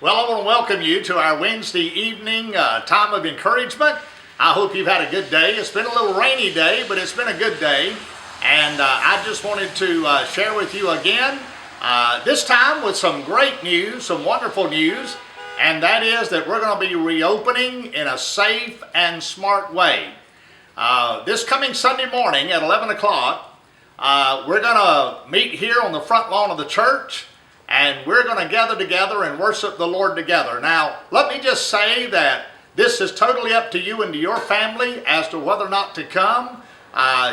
Well, I want to welcome you to our Wednesday evening time of encouragement. I hope you've had a good day. It's been a little rainy day, but it's been a good day. And I just wanted to share with you again, this time with some great news, some wonderful news. And that is that we're going to be reopening in a safe and smart way. This coming Sunday morning at 11 o'clock, we're going to meet here on the front lawn of the church. And we're going to gather together and worship the Lord together. Now, let me just say that this is totally up to you and to your family as to whether or not to come.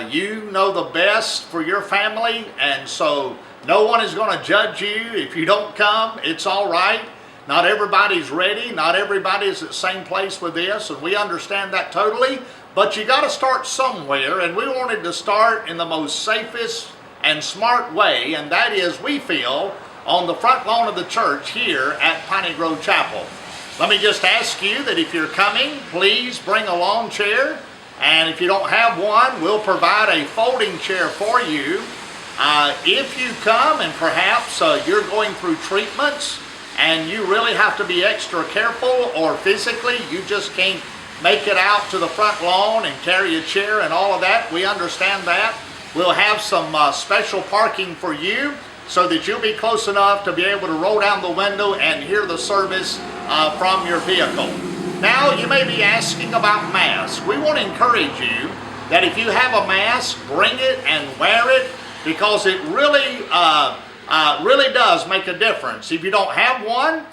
You know the best for your family, and so no one is going to judge you if you don't come. It's all right. Not everybody's ready. Not everybody's at the same place with this, and we understand that totally. But you got to start somewhere, and we wanted to start in the most safest and smart way, and that is, we feel, on the front lawn of the church here at Piney Grove Chapel. Let me just ask you that if you're coming, please bring a lawn chair. And if you don't have one, we'll provide a folding chair for you. If you come and perhaps you're going through treatments and you really have to be extra careful, or physically you just can't make it out to the front lawn and carry a chair and all of that, we understand that. We'll have some special parking for you, so that you'll be close enough to be able to roll down the window and hear the service from your vehicle. Now, you may be asking about masks. We want to encourage you that if you have a mask, bring it and wear it, because it really does make a difference. If you don't have one,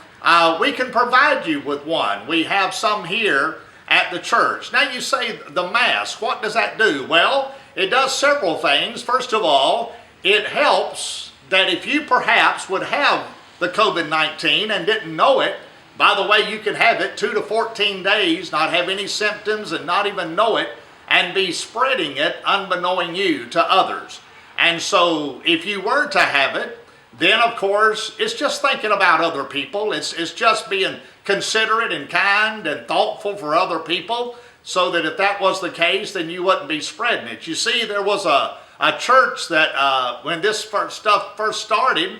we can provide you with one. We have some here at the church. Now you say, the mask, what does that do? Well, it does several things. First of all, it helps that if you perhaps would have the COVID-19 and didn't know it, by the way, you can have it 2 to 14 days, not have any symptoms and not even know it, and be spreading it unbeknowing you to others. And so if you were to have it, then of course, it's just thinking about other people. It's just being considerate and kind and thoughtful for other people, so that if that was the case, then you wouldn't be spreading it. You see, there was a church that when this stuff first started,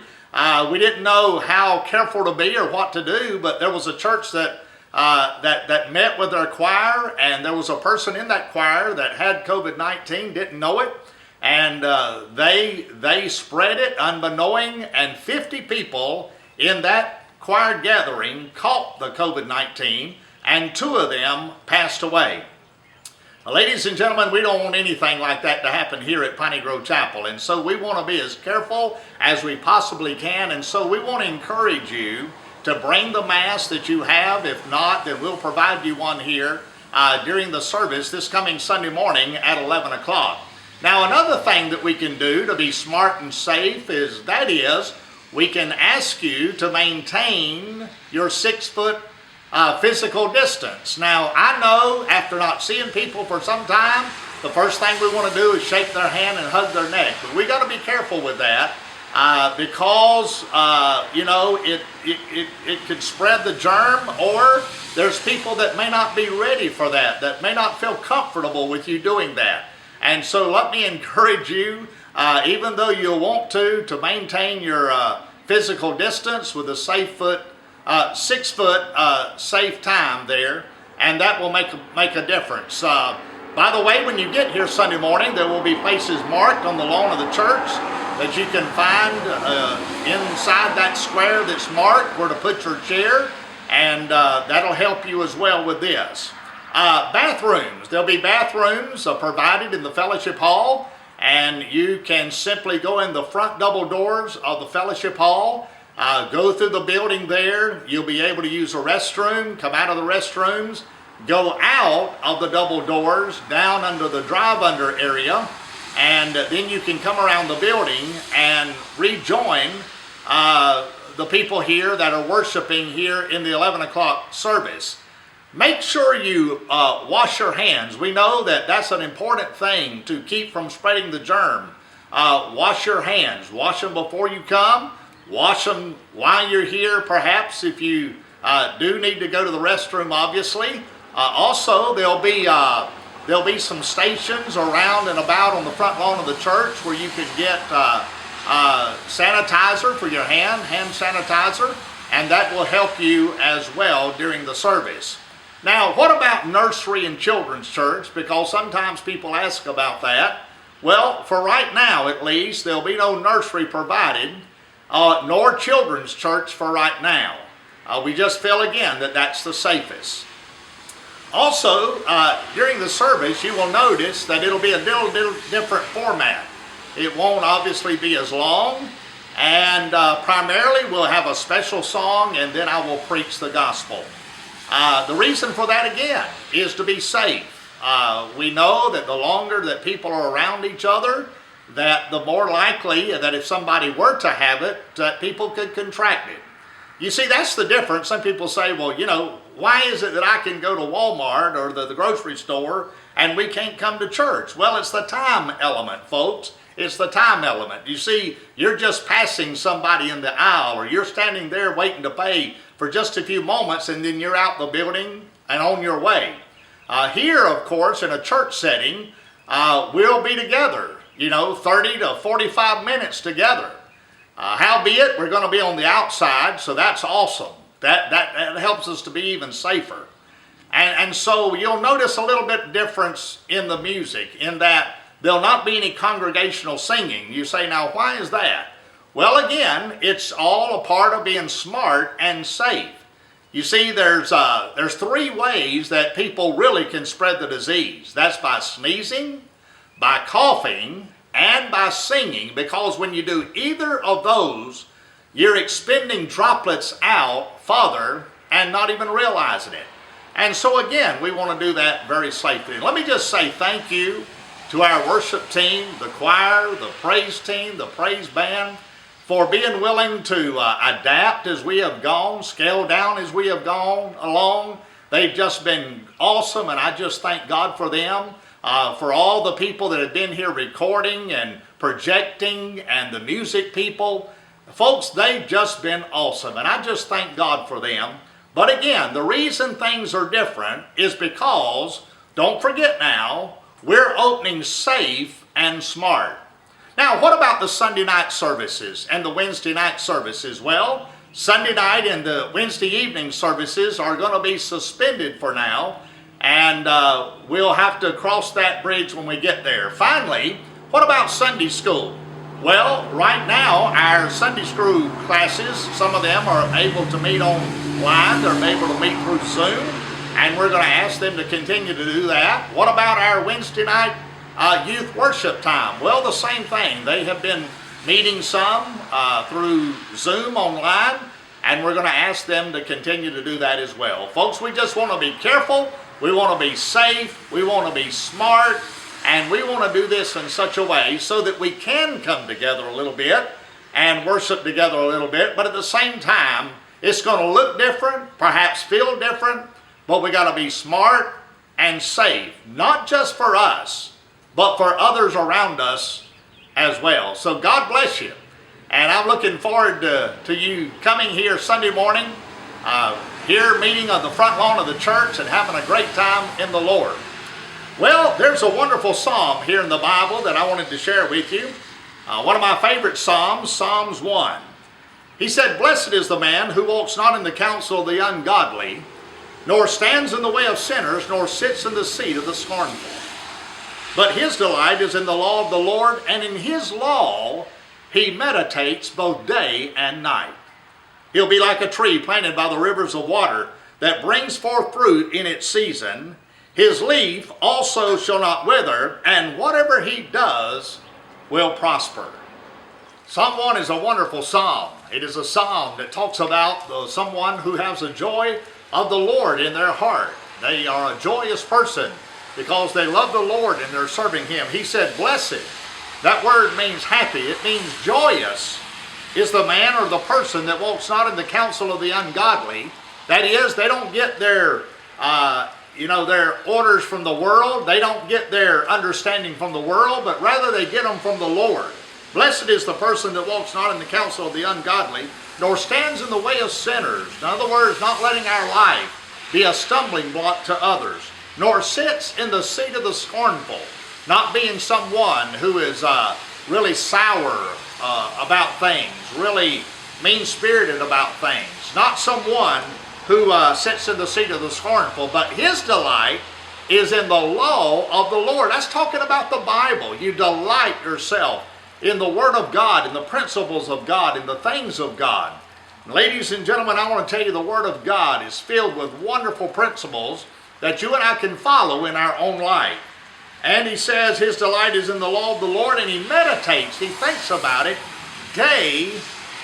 we didn't know how careful to be or what to do, but there was a church that met with their choir, and there was a person in that choir that had COVID-19, didn't know it, and they spread it unbeknowing, and 50 people in that choir gathering caught the COVID-19, and 2 of them passed away. Ladies and gentlemen, we don't want anything like that to happen here at Piney Grove Chapel, and so we want to be as careful as we possibly can, and so we want to encourage you to bring the mask that you have. If not, then we'll provide you one here during the service this coming Sunday morning at 11 o'clock. Now, another thing that we can do to be smart and safe is we can ask you to maintain your 6-foot physical distance. Now, I know after not seeing people for some time, the first thing we want to do is shake their hand and hug their neck. But we got to be careful with that because it could spread the germ, or there's people that may not be ready for that may not feel comfortable with you doing that. And so let me encourage you, even though you'll want to maintain your physical distance with a 6-foot safe time there, and that will make a difference. By the way, when you get here Sunday morning, there will be places marked on the lawn of the church that you can find inside that square that's marked where to put your chair, and that'll help you as well with this. Bathrooms. There'll be bathrooms provided in the fellowship hall, and you can simply go in the front double doors of the fellowship hall. Go through the building there. You'll be able to use a restroom, come out of the restrooms, go out of the double doors, down under the drive-under area, and then you can come around the building and rejoin the people here that are worshiping here in the 11 o'clock service. Make sure you wash your hands. We know that that's an important thing to keep from spreading the germ. Wash your hands. Wash them before you come. Wash them while you're here, perhaps, if you do need to go to the restroom, obviously. Also, there'll be some stations around and about on the front lawn of the church where you can get sanitizer for your hand sanitizer. and that will help you as well during the service. Now, what about nursery and children's church? Because sometimes people ask about that. Well, for right now at least, there'll be no nursery provided, nor children's church for right now. We just feel again that that's the safest. Also, during the service, you will notice that it'll be a little different format. It won't obviously be as long, and primarily we'll have a special song, and then I will preach the gospel. The reason for that again is to be safe. We know that the longer that people are around each other, that the more likely that if somebody were to have it, that people could contract it. You see, that's the difference. Some people say, well, you know, why is it that I can go to Walmart or the grocery store and we can't come to church? Well, it's the time element, folks. It's the time element. You see, you're just passing somebody in the aisle, or you're standing there waiting to pay for just a few moments, and then you're out the building and on your way. Here, of course, in a church setting, we'll be together, 30 to 45 minutes together. Howbeit, we're going to be on the outside, so that's awesome. That helps us to be even safer. And so you'll notice a little bit difference in the music, in that there'll not be any congregational singing. You say, now why is that? Well, again, it's all a part of being smart and safe. You see, there's 3 ways that people really can spread the disease. That's by sneezing, by coughing, and by singing, because when you do either of those, you're expending droplets out farther and not even realizing it. And so again, we want to do that very safely. Let me just say thank you to our worship team, the choir, the praise team, the praise band, for being willing to adapt as we have gone, scale down as we have gone along. They've just been awesome, and I just thank God for them. For all the people that have been here recording and projecting, and the music people. Folks, they've just been awesome, and I just thank God for them. But again, the reason things are different is because, don't forget now, we're opening safe and smart. Now, what about the Sunday night services and the Wednesday night services? Well, Sunday night and the Wednesday evening services are going to be suspended for now, and we'll have to cross that bridge when we get there. Finally, what about Sunday school? Well, right now, our Sunday school classes, some of them are able to meet online. They're able to meet through Zoom, and we're going to ask them to continue to do that. What about our Wednesday night youth worship time? Well, the same thing. They have been meeting some through Zoom online, and we're going to ask them to continue to do that as well. Folks, we just want to be careful. We want to be safe. We want to be smart. And we want to do this in such a way so that we can come together a little bit and worship together a little bit, but at the same time, it's going to look different, perhaps feel different, but we got to be smart and safe, not just for us, but for others around us as well. So God bless you. And I'm looking forward to you coming here Sunday morning, here meeting on the front lawn of the church and having a great time in the Lord. Well, there's a wonderful psalm here in the Bible that I wanted to share with you. One of my favorite psalms, Psalms 1. He said, "Blessed is the man who walks not in the counsel of the ungodly, nor stands in the way of sinners, nor sits in the seat of the scornful. But his delight is in the law of the Lord, and in his law he meditates both day and night. He'll be like a tree planted by the rivers of water that brings forth fruit in its season. His leaf also shall not wither, and whatever he does will prosper." Psalm 1 is a wonderful psalm. It is a psalm that talks about someone who has the joy of the Lord in their heart. They are a joyous person because they love the Lord and they're serving him. He said, blessed. That word means happy. It means joyous is the man or the person that walks not in the counsel of the ungodly. That is, they don't get their orders from the world. They don't get their understanding from the world, but rather they get them from the Lord. Blessed is the person that walks not in the counsel of the ungodly, nor stands in the way of sinners. In other words, not letting our life be a stumbling block to others, nor sits in the seat of the scornful, not being someone who is really sour about things, really mean-spirited about things, not someone who sits in the seat of the scornful, but his delight is in the law of the Lord. That's talking about the Bible. You delight yourself in the Word of God, in the principles of God, in the things of God. Ladies and gentlemen, I want to tell you the Word of God is filled with wonderful principles that you and I can follow in our own life. And he says his delight is in the law of the Lord, and he meditates, he thinks about it day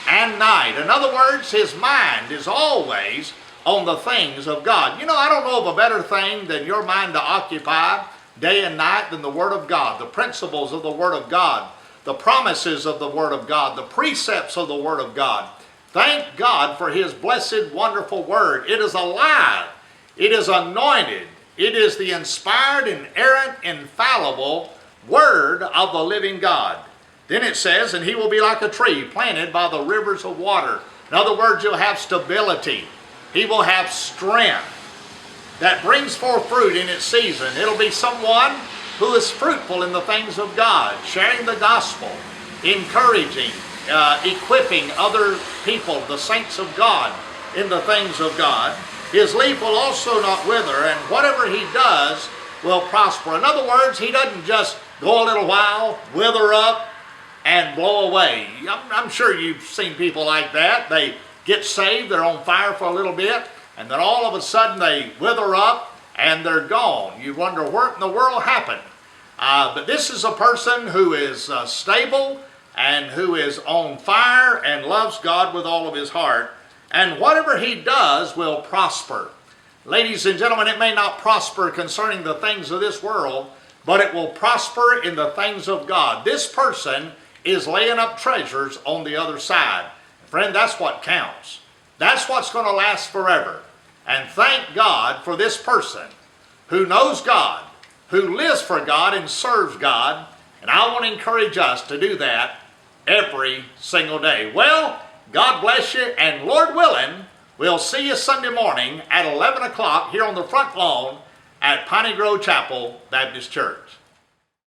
and night. In other words, his mind is always on the things of God. You know, I don't know of a better thing than your mind to occupy day and night than the Word of God, the principles of the Word of God, the promises of the Word of God, the precepts of the Word of God. Thank God for his blessed, wonderful Word. It is alive. It is anointed. It is the inspired, inerrant, infallible Word of the living God. Then it says, and he will be like a tree planted by the rivers of water. In other words, you'll have stability. He will have strength that brings forth fruit in its season. It'll be someone who is fruitful in the things of God, sharing the gospel, encouraging, equipping other people, the saints of God, in the things of God. His leaf will also not wither, and whatever he does will prosper. In other words, he doesn't just go a little while, wither up, and blow away. I'm sure you've seen people like that. They get saved, they're on fire for a little bit, and then all of a sudden they wither up and they're gone. You wonder what in the world happened. But this is a person who is stable and who is on fire and loves God with all of his heart. And whatever he does will prosper. Ladies and gentlemen, it may not prosper concerning the things of this world, but it will prosper in the things of God. This person is laying up treasures on the other side. Friend, that's what counts. That's what's going to last forever. And thank God for this person who knows God, who lives for God and serves God. And I want to encourage us to do that every single day. Well, God bless you, and Lord willing, we'll see you Sunday morning at 11 o'clock here on the front lawn at Piney Grove Chapel Baptist Church.